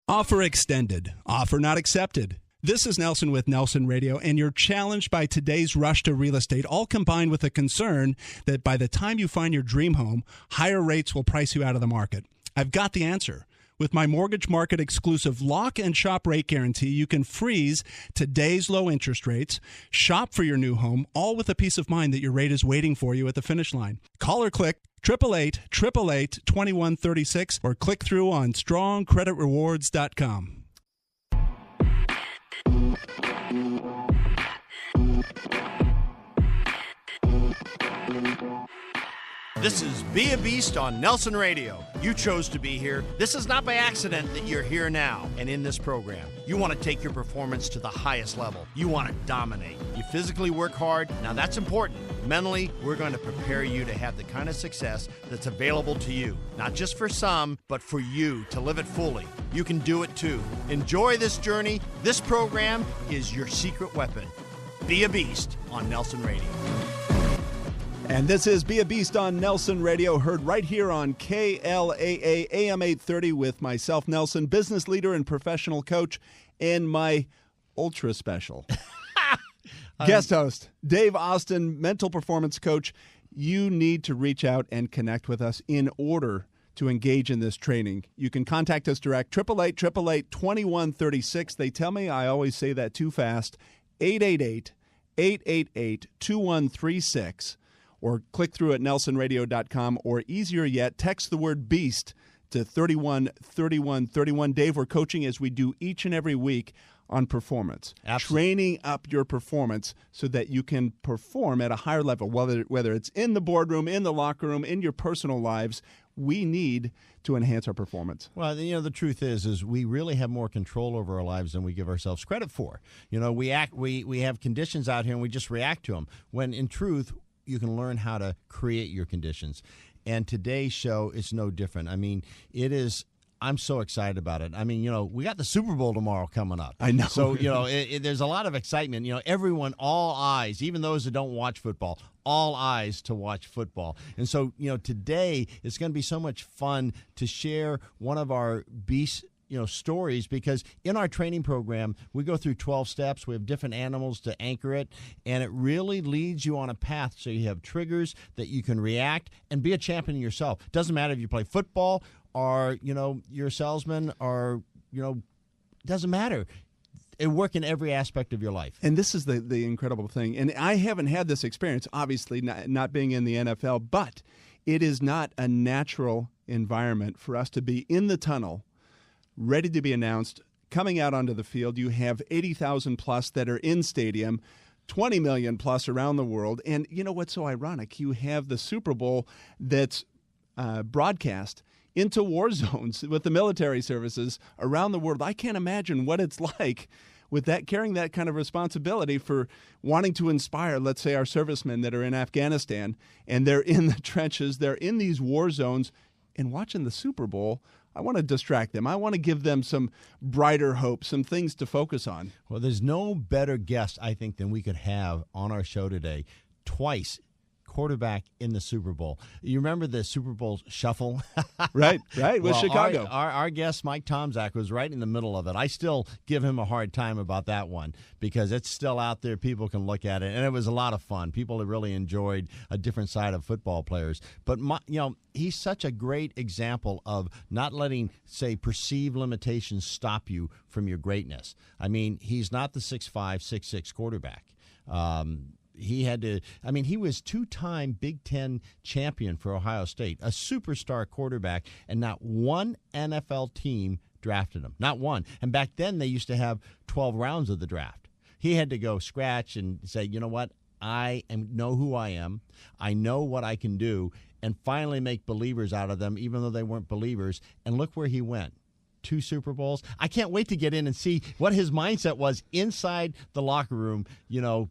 Offer extended. Offer not accepted. This is Nelson with Nelson Radio, and you're challenged by today's rush to real estate, all combined with a concern that by the time you find your dream home, higher rates will price you out of the market. I've got the answer. With my mortgage market exclusive lock and shop rate guarantee, you can freeze today's low interest rates, shop for your new home, all with a peace of mind that your rate is waiting for you at the finish line. Call or click 888-888-2136 or click through on strongcreditrewards.com. This is Be a Beast on Nelson Radio. You chose to be here. This is not by accident that you're here now and in this program. You want to take your performance to the highest level. You want to dominate. You physically work hard. Now that's important. Mentally, we're going to prepare you to have the kind of success that's available to you. Not just for some, but for you to live it fully. You can do it too. Enjoy this journey. This program is your secret weapon. Be a Beast on Nelson Radio. And this is Be a Beast on Nelson Radio, heard right here on KLAA AM 830 with myself, Nelson, business leader and professional coach, and my ultra special guest host, Dave Austin, mental performance coach. You need to reach out and connect with us in order to engage in this training. You can contact us direct, 888-888-2136. They tell me I always say that too fast, 888-888-2136. Or click through at nelsonradio.com, or easier yet, text the word BEAST to 313131. Dave, we're coaching as we do each and every week on performance. Absolutely. Training up your performance so that you can perform at a higher level, whether it's in the boardroom, in the locker room, in your personal lives. We need to enhance our performance. Well, the truth is we really have more control over our lives than we give ourselves credit for. We have conditions out here and we just react to them, when in truth, you can learn how to create your conditions. And today's show is no different. I mean, it is. I'm so excited about it. I mean, we got the Super Bowl tomorrow coming up. I know. So, there's a lot of excitement. Everyone, all eyes, even those that don't watch football, all eyes to watch football. And so, today it's going to be so much fun to share one of our Beast stories, because in our training program, we go through 12 steps. We have different animals to anchor it, and it really leads you on a path so you have triggers that you can react and be a champion yourself. Doesn't matter if you play football or, you're a salesman or, doesn't matter. It work in every aspect of your life. And this is the incredible thing. And I haven't had this experience, obviously, not being in the NFL, but it is not a natural environment for us to be in the tunnel, ready to be announced, coming out onto the field. You have 80,000 plus that are in stadium, 20 million plus around the world. And you know what's so ironic? You have the Super Bowl that's broadcast into war zones with the military services around the world. I can't imagine what it's like with that, carrying that kind of responsibility for wanting to inspire, let's say, our servicemen that are in Afghanistan, and they're in the trenches, they're in these war zones, and watching the Super Bowl. I want to distract them. I want to give them some brighter hope, some things to focus on. Well, there's no better guest, I think, than we could have on our show today. Twice quarterback in the Super Bowl. You remember the Super Bowl shuffle? Right, with Chicago. Our guest, Mike Tomczak, was right in the middle of it. I still give him a hard time about that one because it's still out there. People can look at it, and it was a lot of fun. People have really enjoyed a different side of football players. But, he's such a great example of not letting, say, perceived limitations stop you from your greatness. I mean, he's not the 6'5", 6'6" quarterback. He was two-time Big Ten champion for Ohio State, a superstar quarterback, and not one NFL team drafted him. Not one. And back then they used to have 12 rounds of the draft. He had to go scratch and say, you know what, know who I am, I know what I can do, and finally make believers out of them, even though they weren't believers. And look where he went. 2 Super Bowls. I can't wait to get in and see what his mindset was inside the locker room,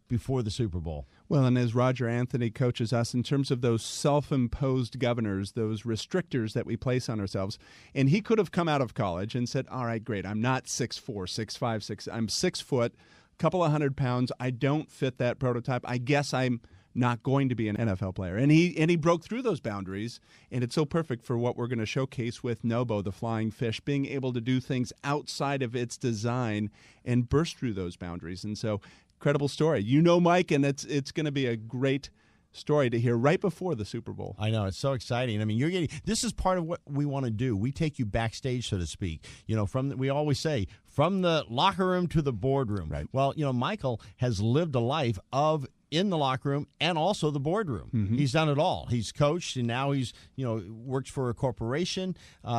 before the Super Bowl. Well, and as Roger Anthony coaches us in terms of those self-imposed governors, those restrictors that we place on ourselves, and he could have come out of college and said, all right, great, I'm not 6'4", 6'5", I'm 6 foot, couple of 100 pounds. I don't fit that prototype. I guess I'm not going to be an NFL player. And he broke through those boundaries, and it's so perfect for what we're going to showcase with Nobo, the flying fish, being able to do things outside of its design and burst through those boundaries. And so, incredible story. You know Mike, and it's going to be a great story to hear right before the Super Bowl. I know, it's so exciting. I mean, this is part of what we want to do. We take you backstage, so to speak. We always say from the locker room to the boardroom. Right. Well, Michael has lived a life of in the locker room and also the boardroom. Mm-hmm. He's done it all. He's coached, and now he's works for a corporation.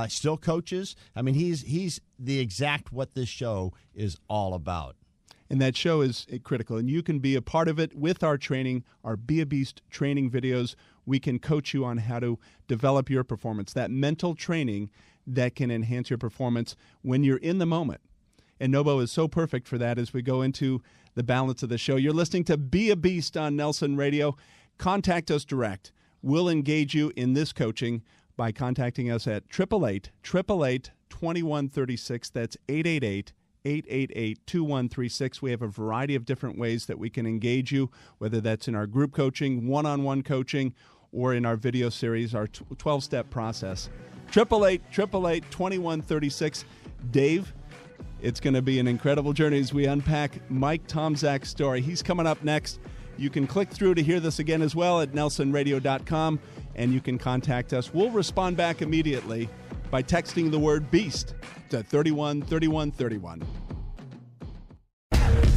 Still coaches. I mean, he's the exact what this show is all about. And that show is critical, and you can be a part of it with our training, our Be a Beast training videos. We can coach you on how to develop your performance, that mental training that can enhance your performance when you're in the moment. And Nobo is so perfect for that as we go into the balance of the show. You're listening to Be a Beast on Nelson Radio. Contact us direct. We'll engage you in this coaching by contacting us at 888-888-2136. That's 888-888-2136. We have a variety of different ways that we can engage you, whether that's in our group coaching, one-on-one coaching, or in our video series, our 12-step process. 888-888-2136. Dave, it's going to be an incredible journey as we unpack Mike Tomczak's story. He's coming up next. You can click through to hear this again as well at nelsonradio.com, and you can contact us. We'll respond back immediately by texting the word BEAST to 313131.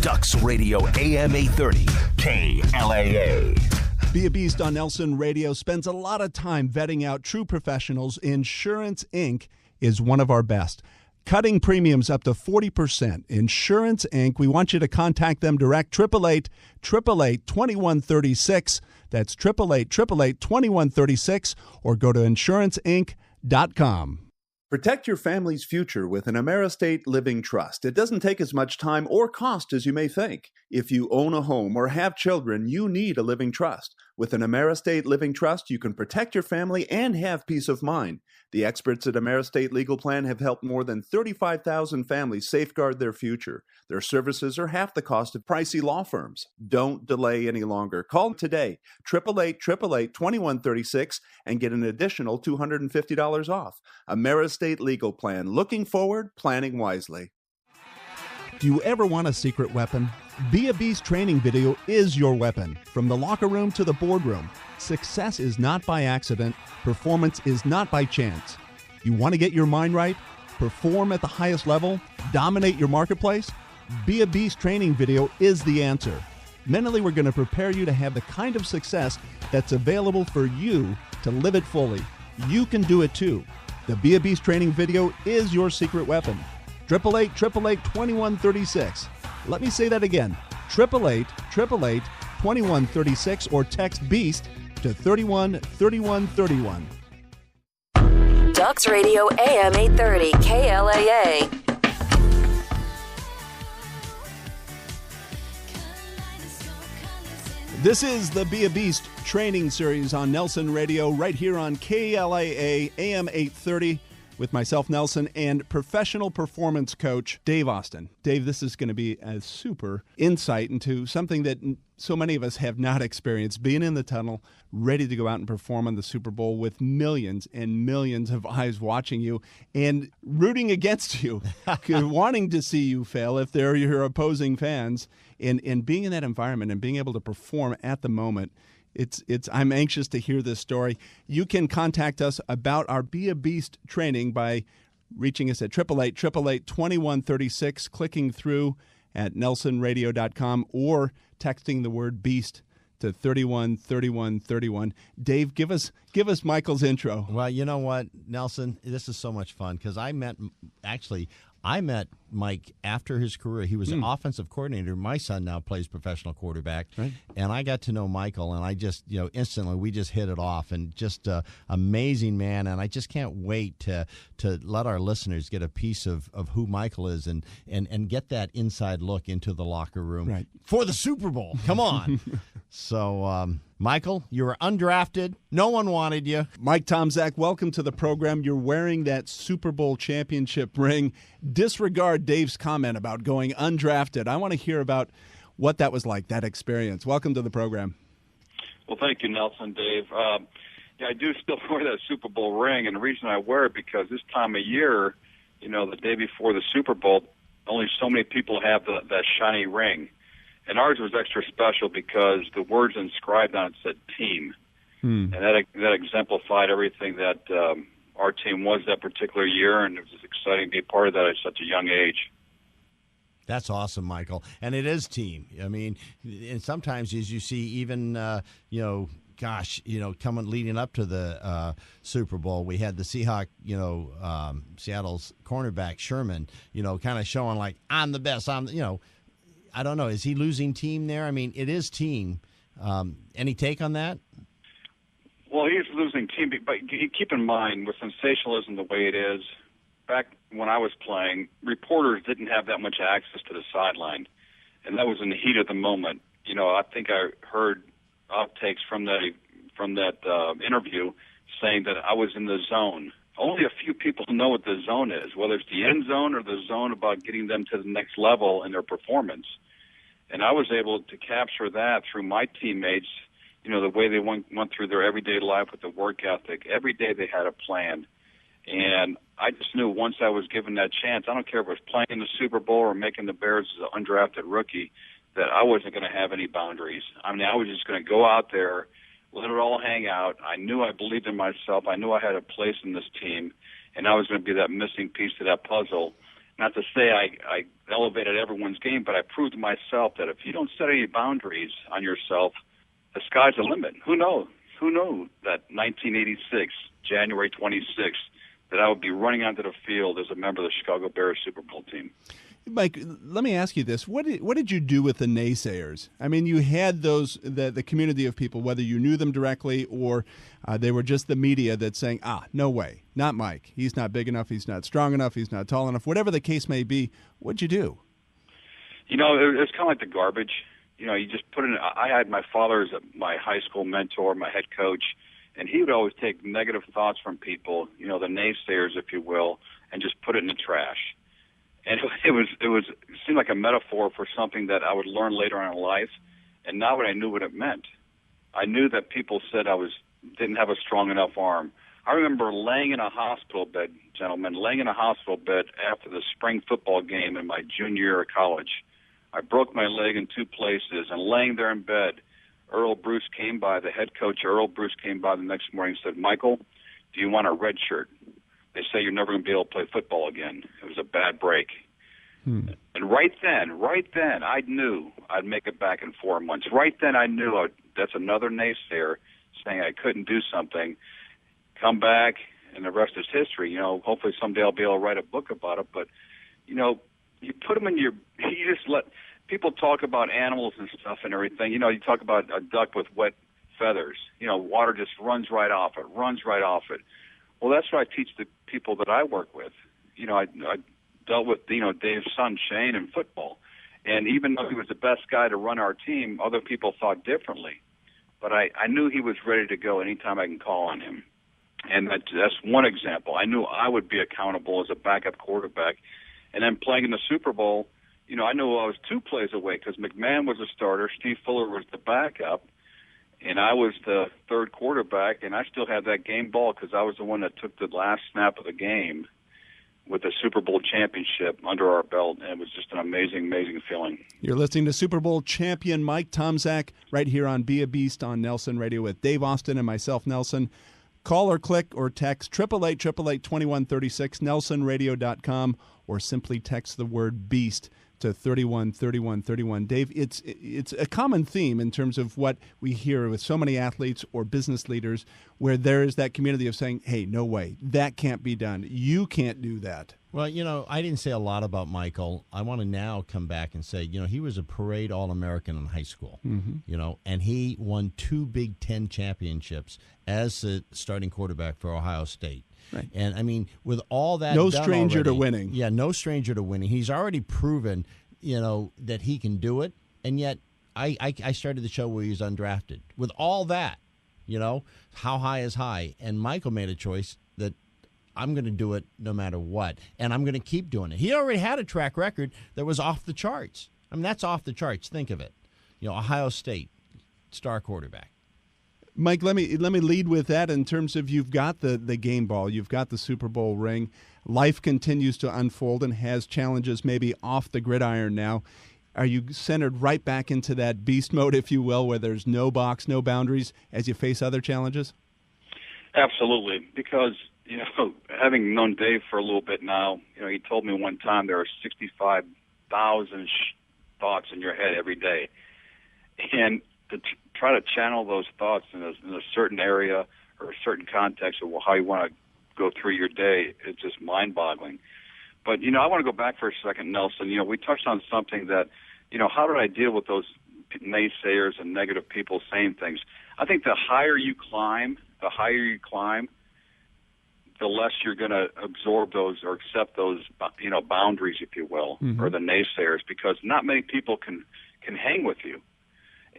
Ducks Radio AM 830, KLAA. Be a Beast on Nelson Radio spends a lot of time vetting out true professionals. Insurance Inc. is one of our best. Cutting premiums up to 40%. Insurance Inc. We want you to contact them direct. 888-888-2136. That's 888-888-2136. Or go to insuranceinc.com. Protect your family's future with an AmeriState Living Trust. It doesn't take as much time or cost as you may think. If you own a home or have children, you need a living trust. With an AmeriState Living Trust, you can protect your family and have peace of mind. The experts at AmeriState Legal Plan have helped more than 35,000 families safeguard their future. Their services are half the cost of pricey law firms. Don't delay any longer. Call today, 888-888-2136, and get an additional $250 off. AmeriState Legal Plan. Looking forward, planning wisely. Do you ever want a secret weapon? Be a Beast training video is your weapon. From the locker room to the boardroom, success is not by accident. Performance is not by chance. You want to get your mind right? Perform at the highest level? Dominate your marketplace? Be a Beast training video is the answer. Mentally, we're going to prepare you to have the kind of success that's available for you to live it fully. You can do it too. The Be a Beast training video is your secret weapon. 888-888-2136. Let me say that again. 888-888-2136 or text BEAST to 313131. Ducks Radio AM 830 KLAA. This is the Be a Beast training series on Nelson Radio right here on KLAA AM 830 with myself, Nelson, and professional performance coach Dave Austin. Dave, this is going to be a super insight into something that so many of us have not experienced, being in the tunnel, ready to go out and perform on the Super Bowl with millions and millions of eyes watching you and rooting against you, wanting to see you fail if they're your opposing fans, and being in that environment and being able to perform at the moment. I'm anxious to hear this story. You can contact us about our Be a Beast training by reaching us at 888-888-2136, clicking through at nelsonradio.com, or texting the word BEAST to 313131. Dave, give us Michael's intro. Well, you know what, Nelson, this is so much fun because I met Mike after his career. He was an offensive coordinator. My son now plays professional quarterback. Right. And I got to know Michael, and I just, instantly we just hit it off, and just amazing man. And I just can't wait to let our listeners get a piece of who Michael is and get that inside look into the locker room for the Super Bowl. Come on. So, Michael, you were undrafted. No one wanted you. Mike Tomczak, welcome to the program. You're wearing that Super Bowl championship ring. Disregard Dave's comment about going undrafted. I want to hear about what that was like, that experience. Welcome to the program. Well, thank you, Nelson, Dave. Yeah, I do still wear that Super Bowl ring, and the reason I wear it because this time of year, the day before the Super Bowl, only so many people have that shiny ring. And ours was extra special because the words inscribed on it said team. And that exemplified everything that our team was that particular year, and it was exciting to be a part of that at such a young age. That's awesome, Michael. And it is team. I mean, and sometimes as you see even, coming leading up to the Super Bowl, we had the Seahawk, Seattle's cornerback Sherman, kind of showing like, I'm the best. I don't know. Is he losing team there? I mean, it is team. Any take on that? Well, he's losing team, but keep in mind, with sensationalism the way it is, back when I was playing, reporters didn't have that much access to the sideline, and that was in the heat of the moment. I think I heard outtakes from that interview saying that I was in the zone. Only a few people know what the zone is, whether it's the end zone or the zone about getting them to the next level in their performance. And I was able to capture that through my teammates, the way they went through their everyday life with the work ethic. Every day they had a plan. And I just knew once I was given that chance, I don't care if it was playing in the Super Bowl or making the Bears as an undrafted rookie, that I wasn't going to have any boundaries. I mean, I was just going to go out there, let it all hang out. I knew I believed in myself. I knew I had a place in this team, and I was going to be that missing piece to that puzzle. Not to say I elevated everyone's game, but I proved to myself that if you don't set any boundaries on yourself, the sky's the limit. Who knows? Who knew that 1986, January 26th, that I would be running onto the field as a member of the Chicago Bears Super Bowl team? Mike, let me ask you this. What did you do with the naysayers? I mean, you had the community of people, whether you knew them directly or they were just the media that's saying, no way, not Mike. He's not big enough. He's not strong enough. He's not tall enough. Whatever the case may be, what'd you do? It's kind of like the garbage. You just put in. I had my father as my high school mentor, my head coach, and he would always take negative thoughts from people, the naysayers, if you will, and just put it in the trash. And it seemed like a metaphor for something that I would learn later on in life. And now I knew what it meant. I knew that people said I didn't have a strong enough arm. I remember laying in a hospital bed, gentlemen, after the spring football game in my junior year of college. I broke my leg in two places, and laying there in bed, Earl Bruce came by, the head coach Earl Bruce came by the next morning and said, Michael, do you want a red shirt? They say you're never going to be able to play football again. It was a bad break. And right then, I knew I'd make it back in 4 months. Right then, I knew that's another naysayer saying I couldn't do something. Come back, and the rest is history. Hopefully someday I'll be able to write a book about it. But, you put them in you just let people talk about animals and stuff and everything. You talk about a duck with wet feathers. Water just runs right off it. Well, that's what I teach the people that I work with. I dealt with, Dave's son, Shane, in football. And even though he was the best guy to run our team, other people thought differently. But I knew he was ready to go anytime I can call on him. And that's one example. I knew I would be accountable as a backup quarterback. And then playing in the Super Bowl, I knew I was 2 plays away because McMahon was a starter, Steve Fuller was the backup, and I was the third quarterback, and I still had that game ball because I was the one that took the last snap of the game with the Super Bowl championship under our belt, and it was just an amazing, amazing feeling. You're listening to Super Bowl champion Mike Tomczak right here on Be a Beast on Nelson Radio with Dave Austin and myself, Nelson. Call or click or text 888-888-2136, nelsonradio.com, or simply text the word BEAST to 313131. Dave, it's a common theme in terms of what we hear with so many athletes or business leaders where there is that community of saying, hey, no way, that can't be done. You can't do that. Well, I didn't say a lot about Michael. I want to now come back and say, he was a parade All-American in high school, and he won 2 Big Ten championships as the starting quarterback for Ohio State. Right. And, I mean, with all that no done stranger already, to winning. Yeah, no stranger to winning. He's already proven, that he can do it. And yet I started the show where he was undrafted. With all that, how high is high? And Michael made a choice that I'm going to do it no matter what, and I'm going to keep doing it. He already had a track record that was off the charts. I mean, that's off the charts. Think of it. Ohio State, star quarterback. Mike, let me lead with that in terms of you've got the game ball, you've got the Super Bowl ring. Life continues to unfold and has challenges maybe off the gridiron now. Are you centered right back into that beast mode, if you will, where there's no box, no boundaries as you face other challenges? Absolutely, because, having known Dave for a little bit now, he told me one time there are 65,000 thoughts in your head every day. And to try to channel those thoughts in a certain area or a certain context of how you want to go through your day is just mind-boggling. But, I want to go back for a second, Nelson. We touched on something that, how did I deal with those naysayers and negative people saying things? I think the higher you climb, the less you're going to absorb those or accept those, boundaries, if you will, or the naysayers, because not many people can hang with you.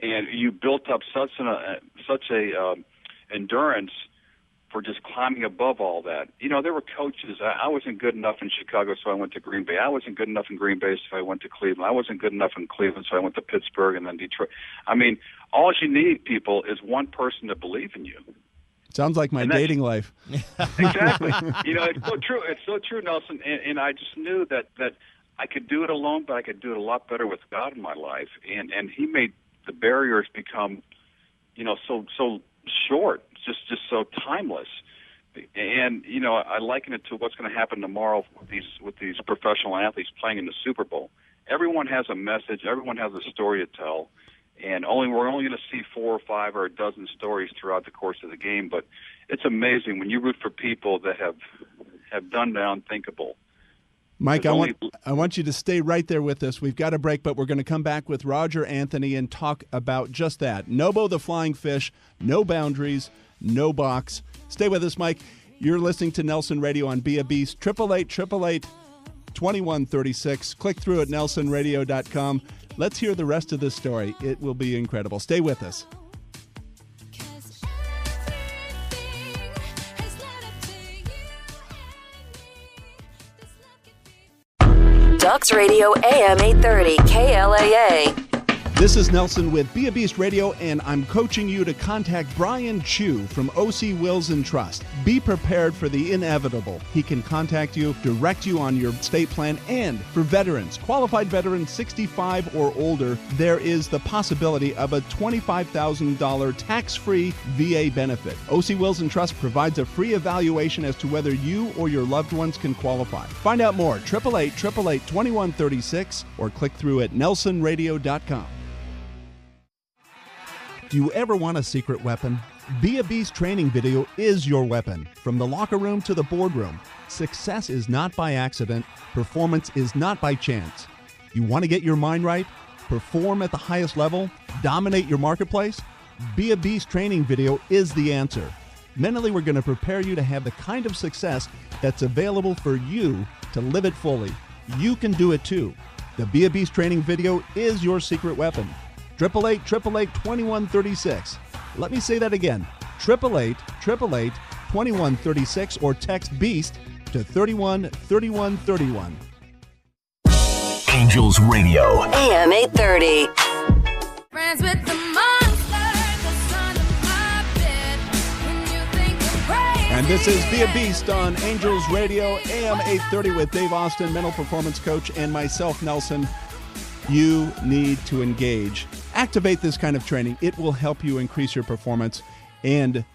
And you built up such a endurance for just climbing above all that. There were coaches. I wasn't good enough in Chicago, so I went to Green Bay. I wasn't good enough in Green Bay, so I went to Cleveland. I wasn't good enough in Cleveland, so I went to Pittsburgh and then Detroit. I mean, all you need, people, is one person to believe in you. Sounds like my dating life. Exactly. It's so true. It's so true, Nelson. And I just knew that I could do it alone, but I could do it a lot better with God in my life. And he made the barriers become, so short, just so timeless. And I liken it to what's going to happen tomorrow with these professional athletes playing in the Super Bowl. Everyone has a message. Everyone has a story to tell. And we're only going to see 4 or 5 or a dozen stories throughout the course of the game. But it's amazing when you root for people that have done the unthinkable. Mike, I want you to stay right there with us. We've got a break, but we're going to come back with Roger Anthony and talk about just that. Nobo the Flying Fish, no boundaries, no box. Stay with us, Mike. You're listening to Nelson Radio on Be a Beast, 888-888-2136. Click through at nelsonradio.com. Let's hear the rest of this story. It will be incredible. Stay with us. Ducks Radio AM 830 KLAA. This is Nelson with Be a Beast Radio, and I'm coaching you to contact Brian Chu from OC Wills and Trust. Be prepared for the inevitable. He can contact you, direct you on your estate plan, and for veterans, qualified veterans 65 or older, there is the possibility of a $25,000 tax-free VA benefit. OC Wills and Trust provides a free evaluation as to whether you or your loved ones can qualify. Find out more, 888-888-2136, or click through at nelsonradio.com. Do you ever want a secret weapon? Be a Beast training video is your weapon. From the locker room to the boardroom, success is not by accident. Performance is not by chance. You want to get your mind right? Perform at the highest level? Dominate your marketplace? Be a Beast training video is the answer. Mentally, we're going to prepare you to have the kind of success that's available for you to live it fully. You can do it too. The Be a Beast training video is your secret weapon. 888-888-2136. Let me say that again. 888-888-2136 or text BEAST to 313131. Angels Radio. AM 830. Friends with the monster, the son of my bed. When you think you're crazy. And this is Be a Beast on Angels Radio, AM 830 with Dave Austin, mental performance coach, and myself, Nelson. You need to engage. Activate this kind of training. It will help you increase your performance and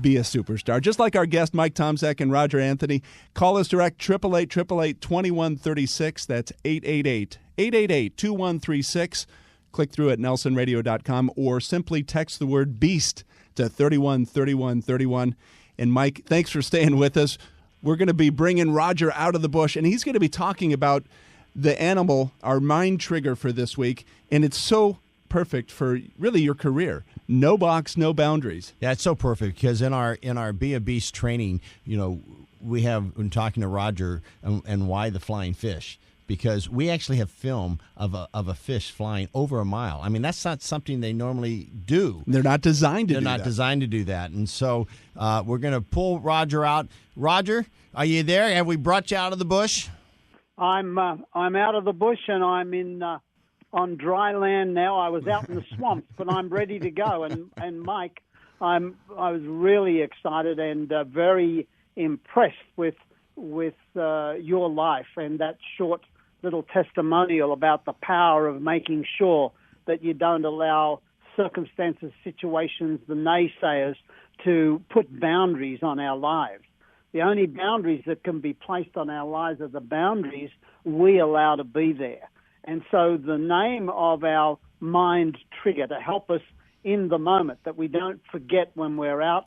be a superstar. Just like our guest, Mike Tomczak and Roger Anthony. Call us direct, 888-888-2136. That's 888-888-2136. Click through at nelsonradio.com or simply text the word BEAST to 313131. And Mike, thanks for staying with us. We're going to be bringing Roger out of the bush, and he's going to be talking about the animal, our mind trigger for this week, and it's so perfect for really your career. No box, no boundaries. Yeah, it's so perfect because in our Be a Beast training, we have been talking to Roger and why the flying fish, because we actually have film of a fish flying over a mile. I mean, that's not something they normally do. They're not designed to do that. They're not designed to do that. And so we're going to pull Roger out. Roger, are you there? Have we brought you out of the bush? I'm out of the bush and I'm on dry land now. I was out in the swamps, but I'm ready to go. And Mike, I was really excited and very impressed with your life and that short little testimonial about the power of making sure that you don't allow circumstances, situations, the naysayers to put boundaries on our lives. The only boundaries that can be placed on our lives are the boundaries we allow to be there. And so the name of our mind trigger to help us in the moment, that we don't forget when we're out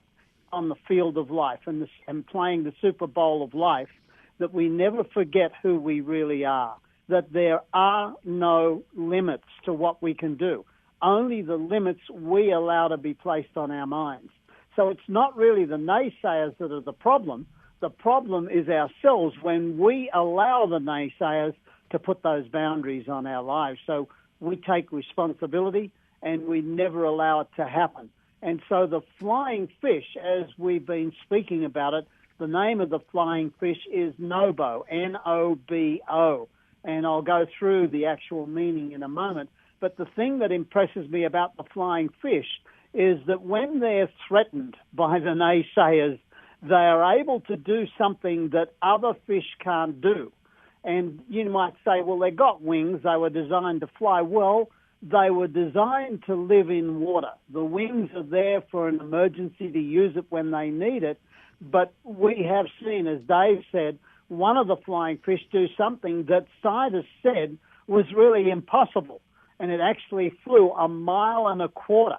on the field of life and playing the Super Bowl of life, that we never forget who we really are, that there are no limits to what we can do, only the limits we allow to be placed on our minds. So it's not really the naysayers that are the problem. The problem is ourselves when we allow the naysayers to put those boundaries on our lives. So we take responsibility and we never allow it to happen. And so the flying fish, as we've been speaking about it, the name of the flying fish is Nobo, N-O-B-O. And I'll go through the actual meaning in a moment. But the thing that impresses me about the flying fish is that when they're threatened by the naysayers, they are able to do something that other fish can't do. And you might say, well, they got wings, they were designed to fly. Well, they were designed to live in water. The wings are there for an emergency to use it when they need it. But we have seen, as Dave said, one of the flying fish do something that scientists said was really impossible. And it actually flew 1.25 miles.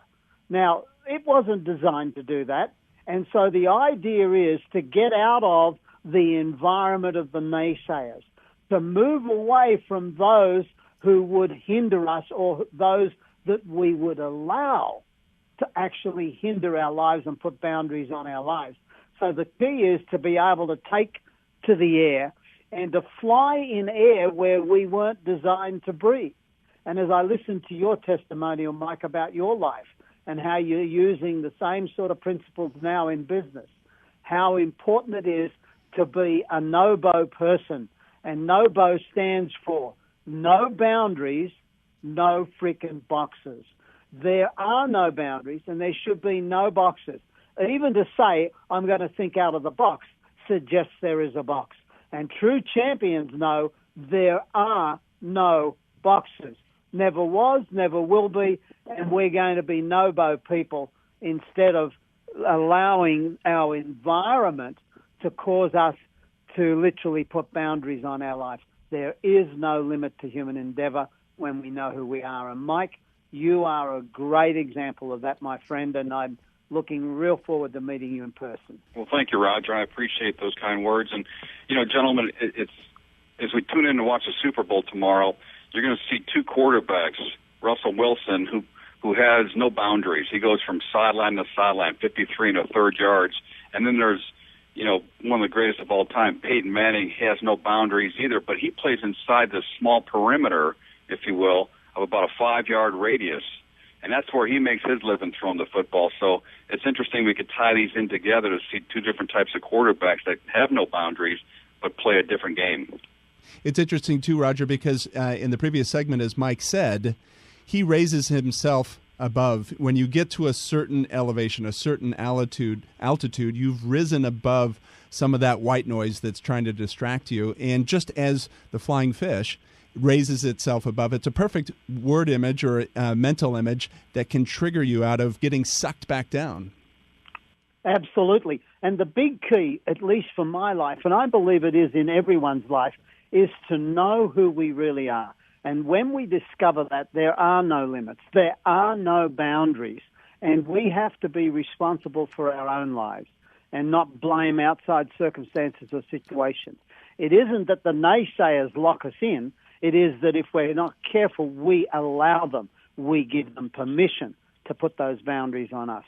Now, it wasn't designed to do that. And so the idea is to get out of the environment of the naysayers, to move away from those who would hinder us or those that we would allow to actually hinder our lives and put boundaries on our lives. So the key is to be able to take to the air and to fly in air where we weren't designed to breathe. And as I listened to your testimonial, Mike, about your life and how you're using the same sort of principles now in business, how important it is to be a NOBO person. And NOBO stands for no boundaries, no freaking boxes. There are no boundaries, and there should be no boxes. Even to say, I'm going to think out of the box, suggests there is a box. And true champions know there are no boxes. Never was, never will be, and we're going to be NOBO people instead of allowing our environment to cause us to literally put boundaries on our lives. There is no limit to human endeavor when we know who we are. And Mike, you are a great example of that, my friend, and I'm looking real forward to meeting you in person. Well, thank you, Roger. I appreciate those kind words. And, you know, gentlemen, it's as we tune in to watch the Super Bowl tomorrow, you're going to see two quarterbacks, Russell Wilson, who has no boundaries. He goes from sideline to sideline, 53 1/3 yards. And then there's, you know, one of the greatest of all time, Peyton Manning. He has no boundaries either, but he plays inside this small perimeter, if you will, of about a 5-yard radius. And that's where he makes his living throwing the football. So it's interesting we could tie these in together to see two different types of quarterbacks that have no boundaries but play a different game. It's interesting, too, Roger, because in the previous segment, as Mike said, he raises himself above. When you get to a certain elevation, a certain altitude, you've risen above some of that white noise that's trying to distract you. And just as the flying fish raises itself above, it's a perfect word image or mental image that can trigger you out of getting sucked back down. Absolutely. And the big key, at least for my life, and I believe it is in everyone's life, is to know who we really are. And when we discover that, there are no limits, there are no boundaries, and we have to be responsible for our own lives and not blame outside circumstances or situations. It isn't that the naysayers lock us in. It is that if we're not careful, we allow them. We give them permission to put those boundaries on us.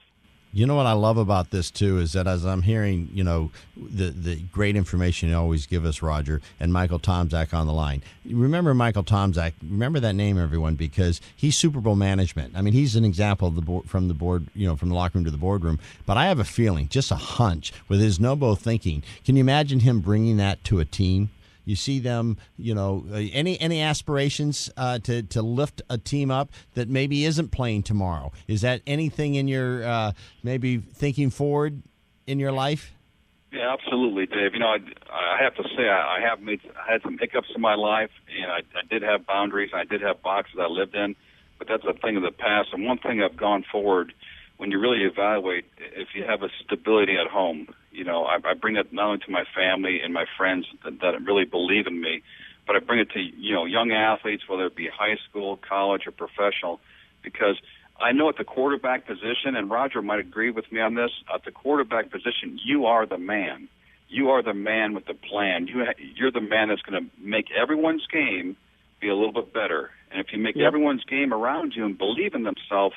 You know what I love about this, too, is that as I'm hearing, you know, the great information you always give us, Roger, and Michael Tomczak on the line. Remember Michael Tomczak. Remember that name, everyone, because he's Super Bowl management. I mean, he's an example of the board, from the board, you know, from the locker room to the boardroom. But I have a feeling, just a hunch, with his NOBO thinking, can you imagine him bringing that to a team? You see them, any aspirations to lift a team up that maybe isn't playing tomorrow? Is that anything in your maybe thinking forward in your life? Yeah, absolutely, Dave. I have to say I had some hiccups in my life, and I did have boundaries, and I did have boxes I lived in, but that's a thing of the past. And one thing I've gone forward, when you really evaluate if you have a stability at home, I bring it not only to my family and my friends that really believe in me, but I bring it to young athletes, whether it be high school, college, or professional, because I know at the quarterback position, and Roger might agree with me on this, at the quarterback position, you are the man. You are the man with the plan. You're the man that's going to make everyone's game be a little bit better. And if you make everyone's game around you and believe in themselves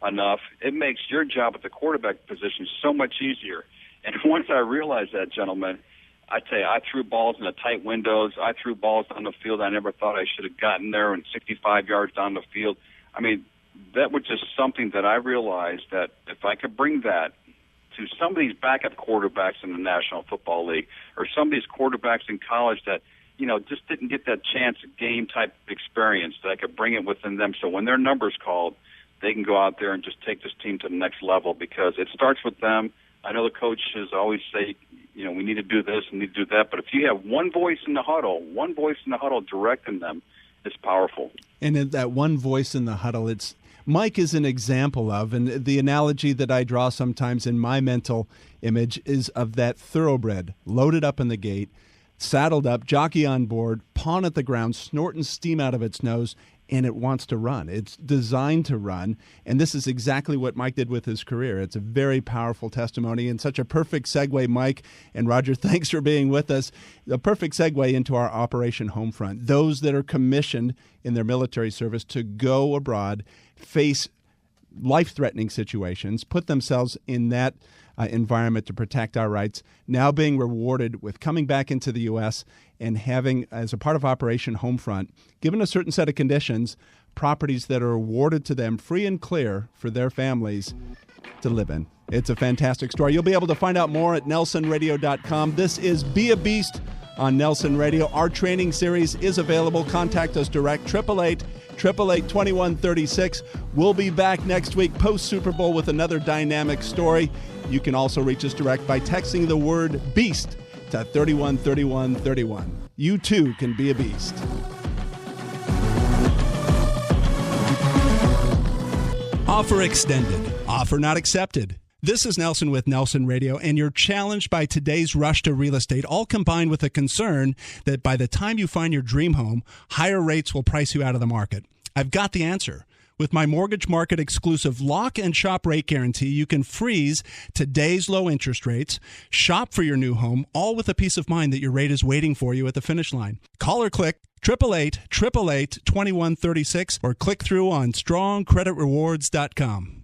enough, it makes your job at the quarterback position so much easier. And once I realized that, gentlemen, I tell you, I threw balls in the tight windows. I threw balls down the field I never thought I should have gotten there, and 65 yards down the field. I mean, that was just something that I realized that if I could bring that to some of these backup quarterbacks in the National Football League, or some of these quarterbacks in college that, just didn't get that chance game type experience, that I could bring it within them. So when their number's called, they can go out there and just take this team to the next level, because it starts with them. I know the coaches always say, we need to do this and need to do that. But if you have one voice in the huddle directing them, it's powerful. And in that one voice in the huddle, Mike is an example of, and the analogy that I draw sometimes in my mental image is of that thoroughbred loaded up in the gate, saddled up, jockey on board, pawn at the ground, snorting steam out of its nose, and it wants to run. It's designed to run, and this is exactly what Mike did with his career. It's a very powerful testimony and such a perfect segue, Mike and Roger, thanks for being with us. A perfect segue into our Operation Homefront. Those that are commissioned in their military service to go abroad, face life-threatening situations, put themselves in that environment to protect our rights, now being rewarded with coming back into the U.S. and having, as a part of Operation Homefront, given a certain set of conditions, properties that are awarded to them free and clear for their families to live in. It's a fantastic story. You'll be able to find out more at nelsonradio.com. This is Be a Beast on Nelson Radio. Our training series is available. Contact us direct, 888-888-2136. We'll be back next week post-Super Bowl with another dynamic story. You can also reach us direct by texting the word BEAST to 313131. You too can be a beast. Offer extended. Offer not accepted. This is Nelson with Nelson Radio, and you're challenged by today's rush to real estate, all combined with a concern that by the time you find your dream home, higher rates will price you out of the market. I've got the answer. With my Mortgage Market exclusive lock and shop rate guarantee, you can freeze today's low interest rates, shop for your new home, all with a peace of mind that your rate is waiting for you at the finish line. Call or click 888-888-2136 or click through on strongcreditrewards.com.